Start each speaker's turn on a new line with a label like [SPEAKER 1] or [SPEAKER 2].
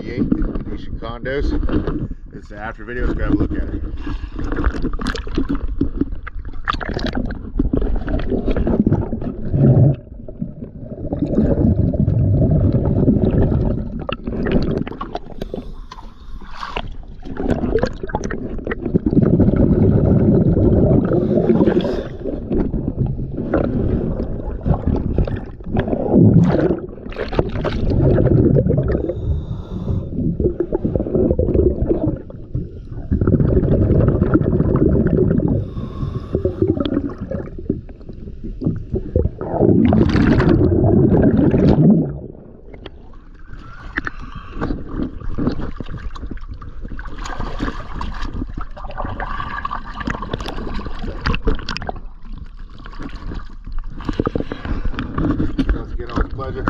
[SPEAKER 1] M28 in Venetian condos. It's the after video, let's grab a look at it. Once again, always a pleasure.